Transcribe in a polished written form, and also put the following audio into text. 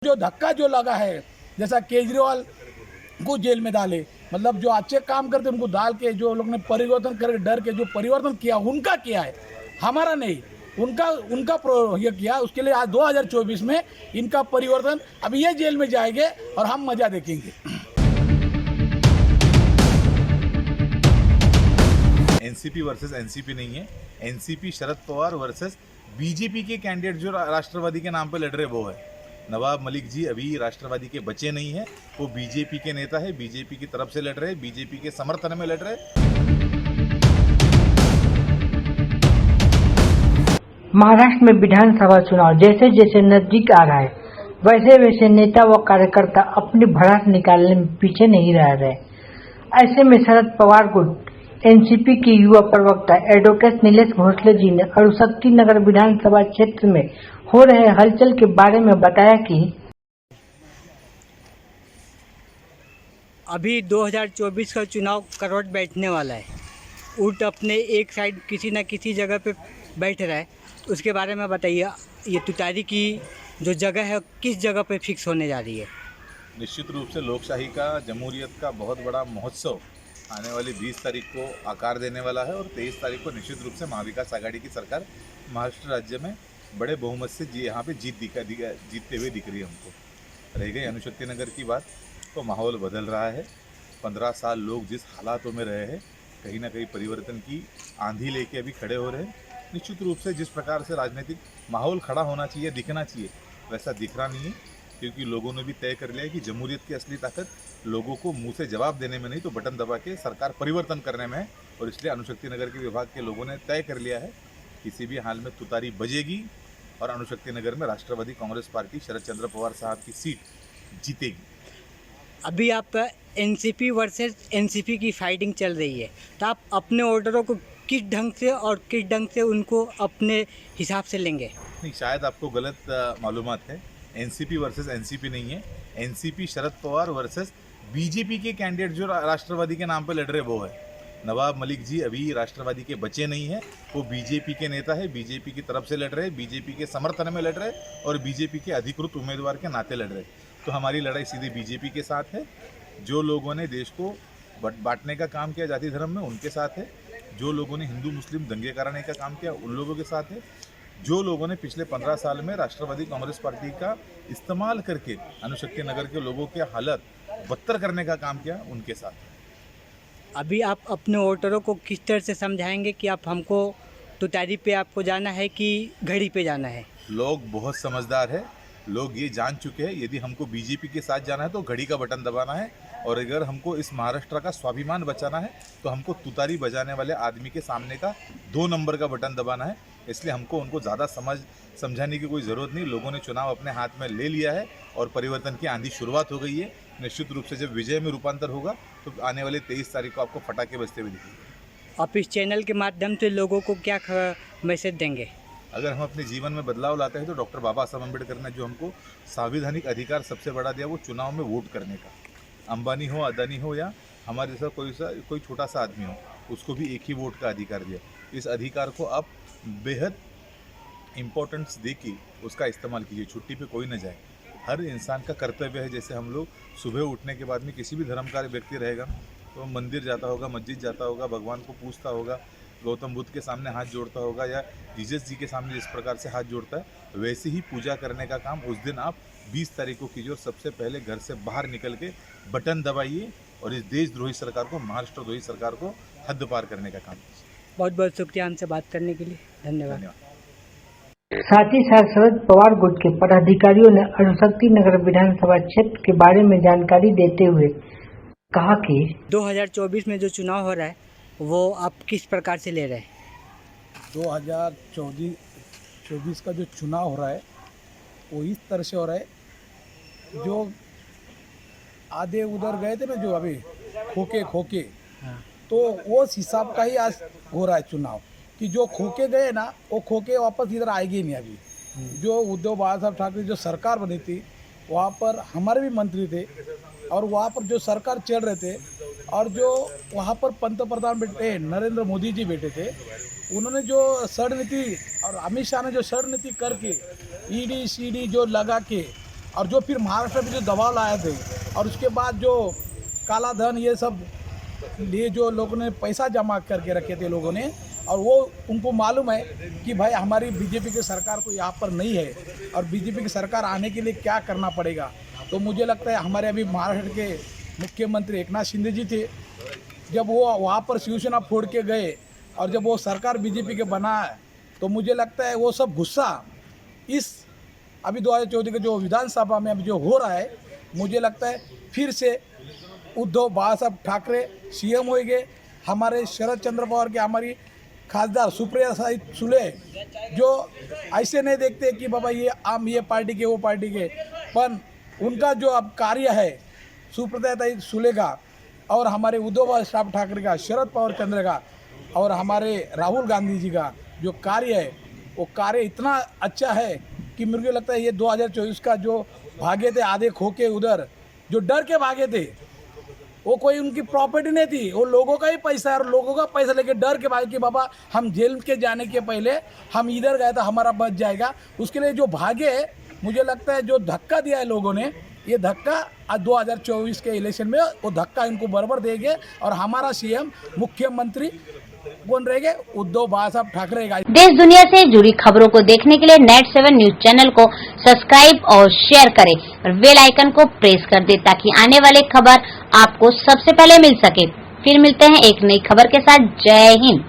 जो धक्का जो लगा है, जैसा केजरीवाल को जेल में डाले, मतलब जो अच्छे काम करते उनको डाल के, जो लोग ने परिवर्तन करके डर के जो परिवर्तन किया उनका किया है, हमारा नहीं। उनका उनका ये किया, उसके लिए आज 2024 में इनका परिवर्तन, अभी ये जेल में जाएंगे और हम मजा देखेंगे। एनसीपी वर्सेस एनसीपी नहीं है, NCP Sharad Pawar versus BJP के कैंडिडेट जो राष्ट्रवादी के नाम पे लड़ रहे वो है। नवाब मलिक जी अभी राष्ट्रवादी के बचे नहीं हैं, वो बीजेपी के नेता है, बीजेपी की तरफ से लड़ रहे हैं, बीजेपी के समर्थन में लड़ रहे हैं। महाराष्ट्र में विधानसभा चुनाव जैसे जैसे नजदीक आ रहा है, वैसे वैसे नेता व कार्यकर्ता अपनी भड़ास निकालने में पीछे नहीं रह रहे। ऐसे में शरद पवार को एनसीपी के युवा प्रवक्ता एडवोकेट नीलेश भोसले जी ने अणुशक्ति नगर विधानसभा क्षेत्र में हो रहे हलचल के बारे में बताया कि अभी 2024 का चुनाव करवट बैठने वाला है। ऊँट अपने एक साइड किसी न किसी जगह पे बैठ रहा है, उसके बारे में बताइए। ये तुतारी की जो जगह है किस जगह पे फिक्स होने जा रही है? निश्चित रूप से लोकशाही का, जमहूरियत का बहुत बड़ा महोत्सव आने वाली 20 तारीख को आकार देने वाला है और 23 तारीख को निश्चित रूप से महाविकास आघाड़ी की सरकार महाराष्ट्र राज्य में बड़े बहुमत से यहाँ पे जीतते हुए दिख रही है हमको। रह गई अनुशक्ति नगर की बात, तो माहौल बदल रहा है। 15 साल लोग जिस हालातों में रहे हैं, कहीं ना कहीं परिवर्तन की आंधी लेके अभी खड़े हो रहे हैं। निश्चित रूप से जिस प्रकार से राजनीतिक माहौल खड़ा होना चाहिए, दिखना चाहिए, वैसा दिख रहा नहीं है, क्योंकि लोगों ने भी तय कर लिया है कि जमहूरियत की असली ताकत लोगों को मुंह से जवाब देने में नहीं, तो बटन दबा के सरकार परिवर्तन करने में है। और इसलिए अनुशक्ति नगर के विभाग के लोगों ने तय कर लिया है, किसी भी हाल में तुतारी बजेगी और अनुशक्ति नगर में राष्ट्रवादी कांग्रेस पार्टी शरद चंद्र पवार साहब की सीट जीतेगी। अभी आप एनसीपी वर्सेस एनसीपी की फाइटिंग चल रही है, तो आप अपने ऑर्डरों को किस ढंग से और किस ढंग से उनको अपने हिसाब से लेंगे? नहीं, शायद आपको गलत मालूमात है। एनसीपी वर्सेस एनसीपी नहीं है, NCP Sharad Pawar versus BJP के कैंडिडेट जो राष्ट्रवादी के नाम पे लड़ रहे वो है। नवाब मलिक जी अभी राष्ट्रवादी के बचे नहीं हैं, वो बीजेपी के नेता है, बीजेपी की तरफ से लड़ रहे हैं, बीजेपी के समर्थन में लड़ रहे हैं और बीजेपी के अधिकृत उम्मीदवार के नाते लड़ रहे हैं। तो हमारी लड़ाई सीधी बीजेपी के साथ है। जो लोगों ने देश को बांटने का काम किया जाति धर्म में, उनके साथ है। जो लोगों ने हिंदू मुस्लिम दंगे कराने का काम किया, उन लोगों के साथ है। जो लोगों ने पिछले 15 साल में राष्ट्रवादी कांग्रेस पार्टी का इस्तेमाल करके अनुशक्ति नगर के लोगों के हालत बदतर करने का काम किया, उनके साथ। अभी आप अपने वोटरों को किस तरह से समझाएंगे कि आप हमको तुतारी पे आपको जाना है कि घड़ी पे जाना है? लोग बहुत समझदार है, लोग ये जान चुके हैं, यदि हमको बीजेपी के साथ जाना है तो घड़ी का बटन दबाना है, और अगर हमको इस महाराष्ट्र का स्वाभिमान बचाना है तो हमको तुतारी बजाने वाले आदमी के सामने का 2 नंबर का बटन दबाना है। इसलिए हमको उनको ज़्यादा समझाने की कोई ज़रूरत नहीं। लोगों ने चुनाव अपने हाथ में ले लिया है और परिवर्तन की आंधी शुरुआत हो गई है। निश्चित रूप से जब विजय में रूपांतर होगा तो आने वाले 23 तारीख को आपको फटाके बजते हुए दिखेंगे। आप इस चैनल के माध्यम से लोगों को क्या मैसेज देंगे? अगर हम अपने जीवन में बदलाव लाते हैं तो डॉक्टर बाबा साहब अम्बेडकर ने जो हमको संवैधानिक अधिकार सबसे बड़ा दिया, वो चुनाव में वोट करने का। अंबानी हो, अदानी हो या हमारे जैसा कोई छोटा सा आदमी हो, उसको भी एक ही वोट का अधिकार दिया। इस अधिकार को आप बेहद इम्पोर्टेंस दे के उसका इस्तेमाल कीजिए। छुट्टी पे कोई न जाए, हर इंसान का कर्तव्य है। जैसे हम लोग सुबह उठने के बाद में किसी भी धर्म का व्यक्ति रहेगा तो मंदिर जाता होगा, मस्जिद जाता होगा, भगवान को पूछता होगा, गौतम बुद्ध के सामने हाथ जोड़ता होगा, या जीसस जी के सामने जिस प्रकार से हाथ जोड़ता है, वैसे ही पूजा करने का काम उस दिन आप 20 तारीख को कीजिए। और सबसे पहले घर से बाहर निकल के बटन दबाइए और इस देशद्रोही सरकार को, महाराष्ट्र द्रोही सरकार को हद पार करने का काम कीजिए। बहुत बहुत शुक्रिया हमसे बात करने के लिए, धन्यवाद। साथ ही साथ शरद पवार गुट के पदाधिकारियों ने अणुशक्ति नगर विधानसभा क्षेत्र के बारे में जानकारी देते हुए कहा कि 2024 में जो चुनाव हो रहा है वो आप किस प्रकार से ले रहे हैं? 2024 का जो चुनाव हो रहा है वो इस तरह से हो रहा है, जो आधे उधर गए थे ना, जो अभी खोके तो वो हिसाब का ही आज हो रहा है चुनाव, कि जो खोके गए ना वो खोके वापस इधर आएंगे ही नहीं। अभी जो उद्धव बाला साहब ठाकरे जो सरकार बनी थी, वहाँ पर हमारे भी मंत्री थे और वहाँ पर जो सरकार चल रहे थे, और जो वहाँ पर पंतप्रधान बैठे नरेंद्र मोदी जी बैठे थे, उन्होंने जो षड्नीति और अमित शाह ने जो षड्नीति करके ईडी सीडी जो लगा के और जो फिर महाराष्ट्र में जो दबाव लाए थे और उसके बाद जो काला धन ये सब लिए जो लोगों ने पैसा जमा करके रखे थे लोगों ने, और वो उनको मालूम है कि भाई हमारी बीजेपी की सरकार को यहाँ पर नहीं है और बीजेपी की सरकार आने के लिए क्या करना पड़ेगा। तो मुझे लगता है हमारे अभी महाराष्ट्र के मुख्यमंत्री एकनाथ शिंदे जी थे, जब वो वहाँ पर शिवसेना फोड़ के गए और जब वो सरकार बीजेपी के बना है, तो मुझे लगता है वो सब गुस्सा इस अभी 2014 के जो विधानसभा में अभी जो हो रहा है, मुझे लगता है फिर से उद्धव बाळासाहेब ठाकरे सीएम होंगे, हमारे शरद चंद्र पवार के हमारी खासदार सुप्रिया सुले जो ऐसे नहीं देखते कि बाबा ये पार्टी के वो पार्टी के, पर उनका जो अब कार्य है सुप्रिया सुले का और हमारे उद्धव बाळासाहेब ठाकरे का, शरद पवार चंद्र का और हमारे राहुल गांधी जी का जो कार्य है, वो कार्य इतना अच्छा है कि मुझे लगता है ये 2024 का जो भागे थे आधे खोके उधर, जो डर के भागे थे, वो कोई उनकी प्रॉपर्टी नहीं थी, वो लोगों का ही पैसा है और लोगों का पैसा लेके डर के भागे कि बाबा हम जेल के जाने के पहले हम इधर गए तो हमारा बच जाएगा। उसके लिए जो भागे, मुझे लगता है जो धक्का दिया है लोगों ने, ये धक्का आज 2024 के इलेक्शन में वो धक्का इनको बराबर देंगे और हमारा सीएम मुख्यमंत्री कौन रहेंगे? उद्धव बाळासाहेब ठाकरे। देश दुनिया से जुड़ी खबरों को देखने के लिए नेट 7 न्यूज चैनल को सब्सक्राइब और शेयर करें और बेल आइकन को प्रेस कर दें ताकि आने वाले खबर आपको सबसे पहले मिल सके। फिर मिलते हैं एक नई खबर के साथ। जय हिंद।